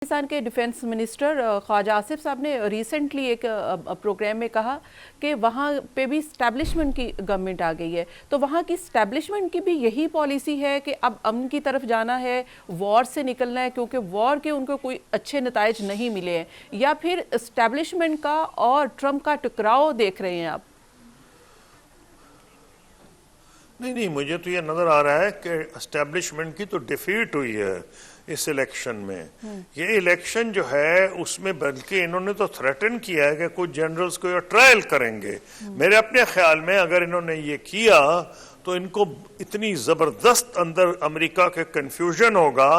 पाकिस्तान के defence minister Khwaja Asif साहब ने रिसेंटली एक प्रोग्राम में कहा कि वहाँ पे भी स्टैब्लिशमेंट की गवर्नमेंट आ गई है, तो वहाँ की स्टैब्लिशमेंट की भी यही पॉलिसी है कि अब अमन की तरफ जाना है, वॉर से निकलना है, क्योंकि वॉर के उनको कोई अच्छे नताइज नहीं मिले हैं, या फिर स्टैब्लिशमेंट का और ट्रंप का टकराव देख रहे हैं आप? नहीं, मुझे तो ये नजर आ रहा है कि एस्टेब्लिशमेंट की तो डिफीट हुई है इस इलेक्शन में। ये इलेक्शन जो है उसमें बल्कि इन्होंने तो थ्रेटन किया है कि कुछ जनरल्स को ये ट्रायल करेंगे। मेरे अपने ख्याल में अगर इन्होंने ये किया तो इनको इतनी जबरदस्त अंदर अमेरिका के कंफ्यूजन होगा,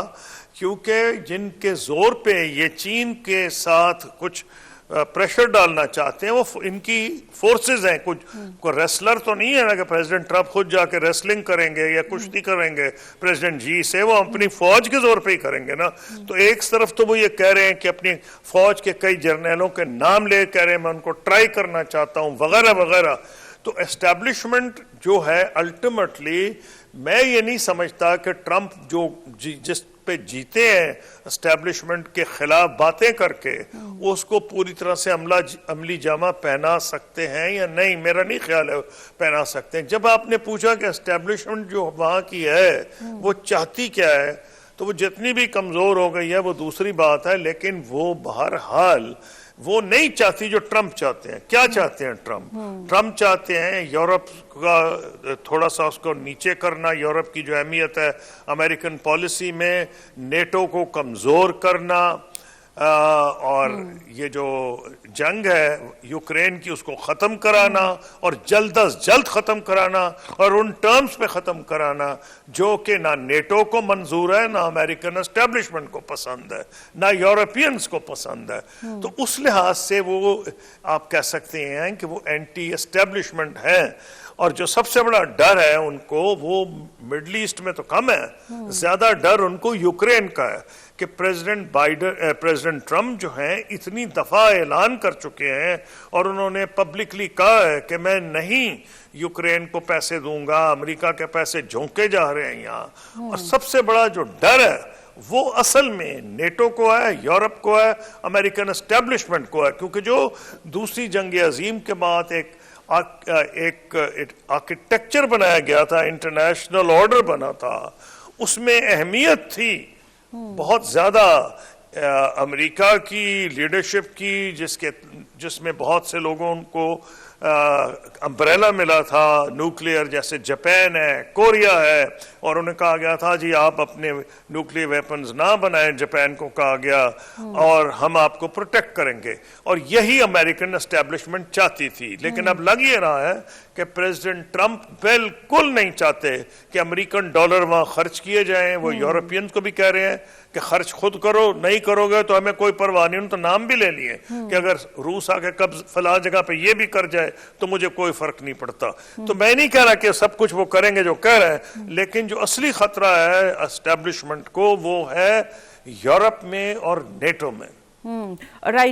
क्योंकि जिनके जोर पे ये चीन के साथ कुछ प्रेशर डालना चाहते हैं वो इनकी फोर्सेस हैं। कुछ को रेसलर तो नहीं है ना कि प्रेसिडेंट ट्रंप खुद जाके रेसलिंग करेंगे या कुश्ती करेंगे प्रेसिडेंट जी से, वो अपनी फौज के जोर पे ही करेंगे ना। तो एक तरफ तो वो ये कह रहे हैं कि अपनी फौज के कई जर्नलों के नाम ले कह रहे हैं मैं उनको ट्राई करना चाहता हूं वगैरह वगैरह। तो एस्टैब्लिशमेंट जो है अल्टीमेटली मैं ये नहीं समझता कि ट्रंप जो जिस पे जीते हैं एस्टैब्लिशमेंट के खिलाफ बातें करके उसको पूरी तरह से अमली जामा पहना सकते हैं या नहीं। मेरा नहीं ख्याल है पहना सकते हैं। जब आपने पूछा कि एस्टैब्लिशमेंट जो वहां की है वो चाहती क्या है, तो वो जितनी भी कमजोर हो गई है वो दूसरी बात है, लेकिन वो बहरहाल वो नहीं चाहती जो ट्रंप चाहते हैं। क्या चाहते हैं ट्रंप चाहते हैं यूरोप का थोड़ा सा उसको नीचे करना, यूरोप की जो अहमियत है अमेरिकन पॉलिसी में, नेटो को कमजोर करना, और ये जो जंग है यूक्रेन की उसको खत्म कराना और जल्द अज जल्द खत्म कराना और उन टर्म्स पे खत्म कराना जो कि ना नेटो को मंजूर है, ना अमेरिकन एस्टेब्लिशमेंट को पसंद है, ना यूरोपियंस को पसंद है। तो उस लिहाज से वो आप कह सकते हैं कि वो एंटी एस्टेब्लिशमेंट है। और जो सबसे बड़ा डर है उनको वो मिडल ईस्ट में तो कम है, ज्यादा डर उनको यूक्रेन का है कि प्रेसिडेंट ट्रंप जो हैं इतनी दफा ऐलान कर चुके हैं और उन्होंने पब्लिकली कहा है कि मैं नहीं यूक्रेन को पैसे दूंगा, अमेरिका के पैसे झोंके जा रहे हैं यहाँ। और सबसे बड़ा जो डर है वो असल में नेटो को है, यूरोप को है, अमेरिकन एस्टेब्लिशमेंट को है, क्योंकि जो दूसरी जंग अजीम के बाद एक आर्किटेक्चर बनाया गया था, इंटरनेशनल ऑर्डर बना था, उसमें अहमियत थी बहुत ज्यादा अमेरिका की लीडरशिप की, जिसमें बहुत से लोगों को अम्ब्रेला मिला था न्यूक्लियर, जैसे जापान है, कोरिया है, और उन्हें कहा गया था जी आप अपने न्यूक्लियर वेपन्स ना बनाएं, जापान को कहा गया, और हम आपको प्रोटेक्ट करेंगे। और यही अमेरिकन एस्टेब्लिशमेंट चाहती थी। लेकिन अब लग ये रहा है कि प्रेसिडेंट ट्रंप बिल्कुल नहीं चाहते कि अमेरिकन डॉलर वहां खर्च किए जाएं। वो यूरोपियन को भी कह रहे हैं कि खर्च खुद करो, नहीं करोगे तो हमें कोई परवाह नहीं। उन्होंने तो नाम भी ले लिए कि अगर रूस आके कब फला जगह पे ये भी कर जाए तो मुझे कोई फर्क नहीं पड़ता। तो मैं नहीं कह रहा कि सब कुछ वो करेंगे जो कह रहे हैं, लेकिन जो असली खतरा है एस्टेब्लिशमेंट को वो है यूरोप में और नेटो में। राइट।